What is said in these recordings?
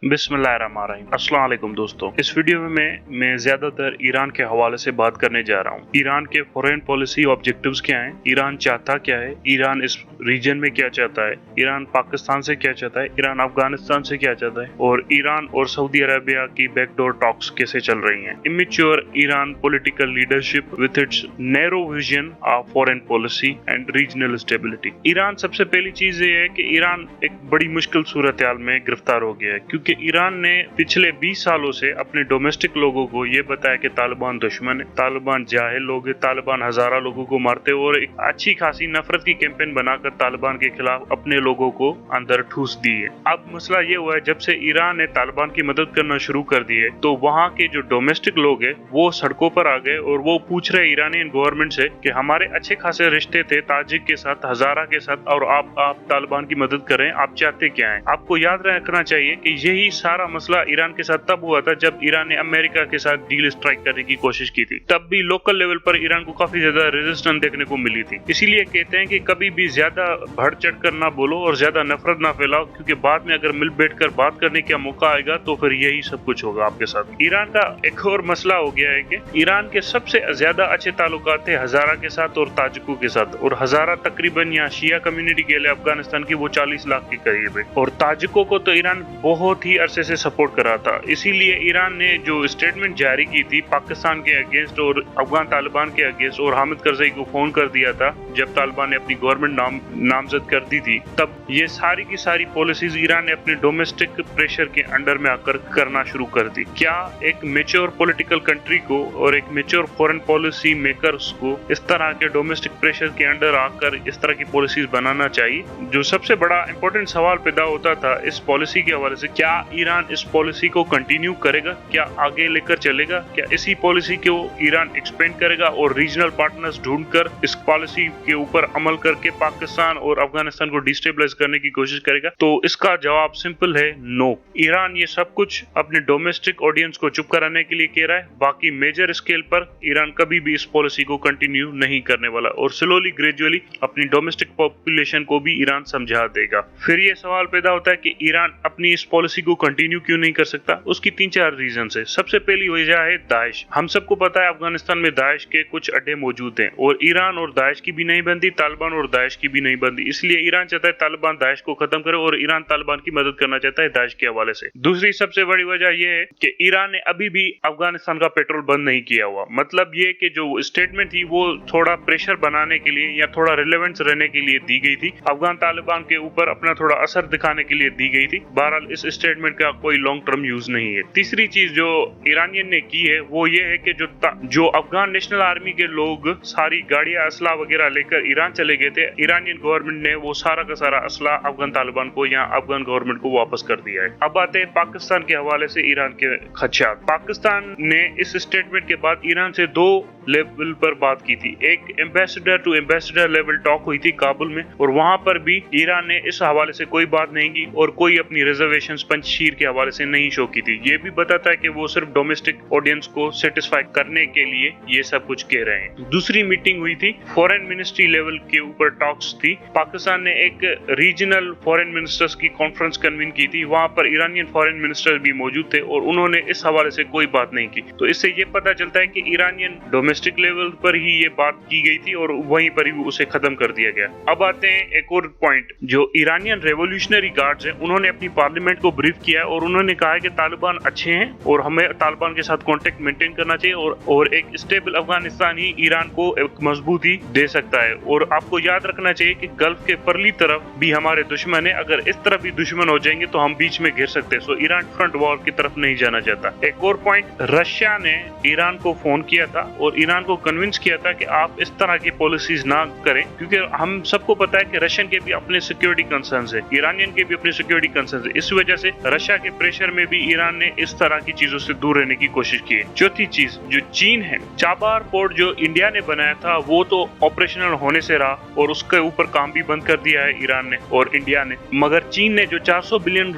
बिस्मिल्लाहिर्रहमानिर्रहीम। अस्सलाम वालेकुम दोस्तों, इस वीडियो में मैं ज्यादातर ईरान के हवाले से बात करने जा रहा हूँ। ईरान के फॉरेन पॉलिसी ऑब्जेक्टिव्स क्या हैं, ईरान चाहता क्या है, ईरान इस रीजन में क्या चाहता है, ईरान पाकिस्तान से क्या चाहता है, ईरान अफगानिस्तान से क्या चाहता है, और ईरान और सऊदी अरेबिया की बैकडोर टॉक्स कैसे चल रही हैं। Immature Iran political leadership with its narrow vision of foreign policy and regional stability. Iran, सबसे पहली चीज ये है कि ईरान एक बड़ी मुश्किल सूरत हाल में गिरफ्तार हो गया है, क्योंकि ईरान ने पिछले 20 सालों से अपने डोमेस्टिक लोगों को ये बताया कि तालिबान दुश्मन है, तालिबान जाहिल लोग है, तालिबान हजारा लोगों को मारते, और एक अच्छी खासी नफरत की कैंपेन बनाकर तालिबान के खिलाफ अपने लोगों को अंदर ठूस दी है। अब मसला ये हुआ है, जब से ईरान ने तालिबान की मदद करना शुरू कर दी है, तो वहाँ के जो डोमेस्टिक लोग है वो सड़कों पर आ गए और वो पूछ रहे ईरानियन गवर्नमेंट से कि हमारे अच्छे खासे रिश्ते थे ताजिक के साथ, हजारा के साथ, और आप तालिबान की मदद करें, आप चाहते क्या है। आपको याद रखना चाहिए कि यही सारा मसला ईरान के साथ तब हुआ था जब ईरान ने अमेरिका के साथ डील स्ट्राइक करने की कोशिश की थी। तब भी लोकल लेवल पर ईरान को काफी ज्यादा रेजिस्टेंस देखने को मिली थी। इसीलिए कहते हैं कि कभी भी ज्यादा बढ़ चढ़ कर ना बोलो और ज्यादा नफरत ना फैलाओ, क्योंकि बाद में अगर मिल बैठ कर बात करने का मौका आएगा तो फिर यही सब कुछ होगा आपके साथ। ईरान का एक और मसला हो गया है कि ईरान के सबसे ज्यादा अच्छे ताल्लुकात थे हजारा के साथ और ताजिकों के साथ, और हजारा तकरीबन यहाँ शिया कम्युनिटी के लिए अफगानिस्तान की वो 40 लाख के करीब है, और ताजिकों को तो ईरान बहुत ही अरसे से सपोर्ट कर रहा था। इसीलिए ईरान ने जो स्टेटमेंट जारी की थी पाकिस्तान के अगेंस्ट और अफगान तालिबान के अगेंस्ट, और हामिद करजई को फोन कर दिया था जब तालिबान ने अपनी गवर्नमेंट नामजद कर दी थी, तब ये सारी की सारी पॉलिसीज ईरान ने अपने डोमेस्टिक प्रेशर के अंडर में आकर करना शुरू कर दी। क्या एक मेच्योर पॉलिटिकल कंट्री को और एक मेच्योर फॉरेन पॉलिसी मेकर्स को इस तरह के डोमेस्टिक प्रेशर के अंडर आकर इस तरह की पॉलिसीज बनाना चाहिए? जो सबसे बड़ा इंपॉर्टेंट सवाल पैदा होता था इस पॉलिसी के हवाले से, क्या ईरान इस पॉलिसी को कंटिन्यू करेगा, क्या आगे लेकर चलेगा, क्या इसी पॉलिसी को ईरान एक्सपेंड करेगा और रीजनल पार्टनर्स ढूंढकर इस पॉलिसी के ऊपर अमल करके पाकिस्तान और अफगानिस्तान को डिस्टेबलाइज करने की कोशिश करेगा? तो इसका जवाब सिंपल है, नो। ईरान ये सब कुछ अपने डोमेस्टिक ऑडियंस को चुप कराने के लिए कह रहा है, बाकी मेजर स्केल पर ईरान कभी भी इस पॉलिसी को कंटिन्यू नहीं करने वाला, और स्लोली ग्रेजुअली अपनी डोमेस्टिक पॉपुलेशन को भी ईरान समझा देगा। फिर ये सवाल पैदा होता है कि ईरान अपनी इस पॉलिसी को कंटिन्यू क्यों नहीं कर सकता? उसकी 3-4 रीजन है। सबसे पहली वजह है दाइश। हम सबको पता है अफगानिस्तान में दाइश के कुछ अड्डे मौजूद हैं, और ईरान और दाइश की भी नहीं बनती, तालिबान और दाइश की भी नहीं बनती। इसलिए ईरान चाहता है तालिबान दाइश को खत्म करे, और ईरान तालिबान की मदद करना चाहता है दाइश के हवाले से। दूसरी सबसे बड़ी वजह यह है कि ईरान ने अभी भी अफगानिस्तान का पेट्रोल बंद नहीं किया हुआ। मतलब ये कि जो स्टेटमेंट थी वो थोड़ा प्रेशर बनाने के लिए या थोड़ा रिलेवेंस रहने के लिए दी गई थी, अफगान तालिबान के ऊपर अपना थोड़ा असर दिखाने के लिए दी गई थी। बहरहाल इस स्टेटमेंट का कोई लॉन्ग टर्म यूज नहीं है। तीसरी चीज जो ईरानियन ने की है वो ये है कि जो अफगान नेशनल आर्मी के लोग सारी गाड़ियां, असला वगैरह लेकर ईरान चले गए थे, ईरानियन गवर्नमेंट ने वो सारा का सारा असला अफगान तालिबान को या अफगान गवर्नमेंट को वापस कर दिया है। अब आते हैं पाकिस्तान के हवाले से ईरान के खदशात। पाकिस्तान ने इस स्टेटमेंट के बाद ईरान से 2 लेवल पर बात की थी। एक ambassador to ambassador level talk हुई थी काबुल में, और वहां पर भी ईरान ने इस हवाले से कोई बात नहीं की और कोई अपनी रिजर्वेशंस पंजशीर के हवाले से नहीं शो की थी। ये भी बताता है कि वो सिर्फ डोमेस्टिक ऑडियंस को सेटिस्फाई करने के लिए ये सब कुछ कह रहे हैं। दूसरी मीटिंग हुई थी, फॉरेन मिनिस्ट्री लेवल के ऊपर टॉक्स थी। पाकिस्तान ने एक रीजनल फॉरेन मिनिस्टर्स की कॉन्फ्रेंस कन्वीन की थी, वहां पर ईरानियन फॉरेन मिनिस्टर भी मौजूद थे और उन्होंने इस हवाले से कोई बात नहीं की। तो इससे ये पता चलता है कि ईरानियन डोमेस्टिक लेवल पर ही ये बात की गई थी और वहीं पर ही उसे खत्म कर दिया गया। अब आते हैं एक और पॉइंट, जो ईरानियन रेवोल्यूशनरी गार्ड्स हैं, उन्होंने अपनी पार्लियामेंट को ब्रीफ किया है और उन्होंने कहा है कि तालिबान अच्छे हैं और हमें तालिबान के साथ कांटेक्ट मेंटेन करना चाहिए, और एक स्टेबल अफगानिस्तान ही ईरान को एक मजबूती दे सकता है। और आपको याद रखना चाहिए कि गल्फ के परली तरफ भी हमारे दुश्मन है, अगर इस तरफ भी दुश्मन हो जाएंगे तो हम बीच में घिर सकते हैं। सो ईरान फ्रंट वॉर की तरफ नहीं जाना चाहता। एक और पॉइंट, रशिया ने ईरान को फोन किया था और ईरान को कन्विंस किया था कि आप इस तरह की पॉलिसीज ना करें, क्योंकि हम सबको पता है कि रशियन के भी अपने सिक्योरिटी कंसर्न्स है, ईरानियन के भी अपने सिक्योरिटी कंसर्न्स है। इस वजह से रशिया के प्रेशर में भी ईरान ने इस तरह की चीजों से दूर रहने की कोशिश की है। चौथी चीज, जो चीन है, चाबार पोर्ट जो इंडिया ने बनाया था वो तो ऑपरेशनल होने से रहा और उसके ऊपर काम भी बंद कर दिया है ईरान ने और इंडिया ने, मगर चीन ने जो $400 बिलियन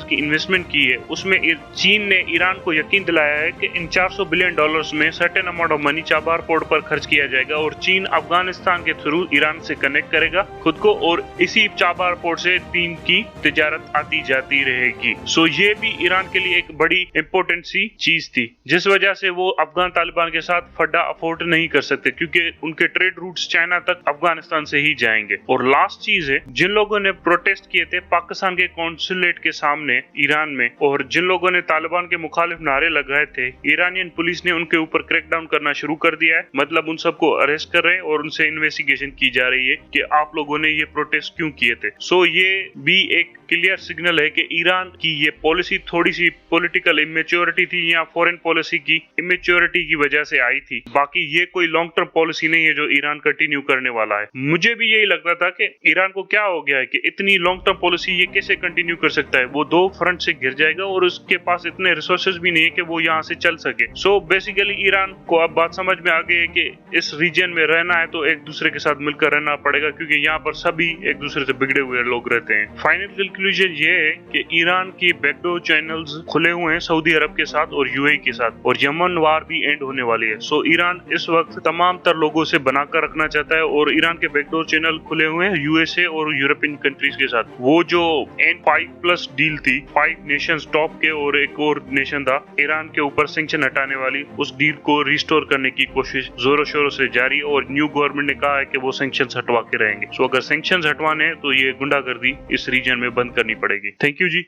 की इन्वेस्टमेंट की है उसमें चीन ने ईरान को यकीन दिलाया है कि इन $400 बिलियन में certain amount of money Chabahar port पर खर्च किया जाएगा और चीन अफगानिस्तान के थ्रू ईरान से कनेक्ट करेगा खुद को और इसी चाबार पोर्ट से चीन की तिजारत आती जाती रहेगी। सो ये भी ईरान के लिए एक बड़ी इंपॉर्टेंट सी चीज थी, जिस वजह से वो अफगान तालिबान के साथ फड्डा अफोर्ड नहीं कर सकते क्योंकि उनके ट्रेड रूट्स चाइना तक अफगानिस्तान से ही जाएंगे। और लास्ट चीज है, जिन लोगों ने प्रोटेस्ट किए थे पाकिस्तान के कॉन्सुलेट के सामने ईरान में और जिन लोगों ने तालिबान के मुखालिफ नारे लगाए थे, ईरानियन पुलिस ने उनके ऊपर क्रैकडाउन करना शुरू कर दिया है। मतलब उन सबको अरेस्ट कर रहे हैं और उनसे इन्वेस्टिगेशन की जा रही है कि आप लोगों ने ये प्रोटेस्ट क्यों किए थे। सो ये भी एक क्लियर सिग्नल है कि ईरान की ये पॉलिसी थोड़ी सी पॉलिटिकल इमेच्योरिटी थी या फॉरेन पॉलिसी की इमेच्योरिटी की वजह से आई थी। बाकी ये कोई लॉन्ग टर्म पॉलिसी नहीं है जो ईरान कंटिन्यू करने वाला है। मुझे भी यही लगता था कि ईरान को क्या हो गया है कि इतनी लॉन्ग टर्म पॉलिसी ये कैसे कंटिन्यू कर सकता है। वो दो फ्रंट से घिर जाएगा और उसके पास इतने रिसोर्सेज भी नहीं है कि वो यहाँ से चल सके। सो बेसिकली ईरान को अब बात समझ में आ गई है कि इस रीजन में रहना है तो एक दूसरे के साथ मिलकर रहना पड़ेगा, क्योंकि यहाँ पर सभी एक दूसरे से बिगड़े हुए लोग रहते हैं। फाइनल कंक्लूजन ये है कि ईरान की बैकडोर चैनल्स खुले हुए हैं सऊदी अरब के साथ और यूएई के साथ, और यमन वार भी एंड होने वाली है। सो ईरान इस वक्त तमाम तर लोगों से बनाकर रखना चाहता है और ईरान के बैकडोर चैनल खुले हुए हैं यूएसए और यूरोपियन कंट्रीज के साथ। वो जो N5+ डील थी 5 नेशंस टॉप के और एक और नेशन था ईरान के ऊपर सैंक्शन हटाने वाली, उस डील को रिस्टोर करने की कोशिश जोरों शोरों से जारी है और न्यू गवर्नमेंट ने कहा है कि वो सैंक्शंस हटवा के रहेंगे। सो अगर सैंक्शंस हटवाने हैं तो ये गुंडागर्दी इस रीजन में बंद करनी पड़ेगी। Thank you ji.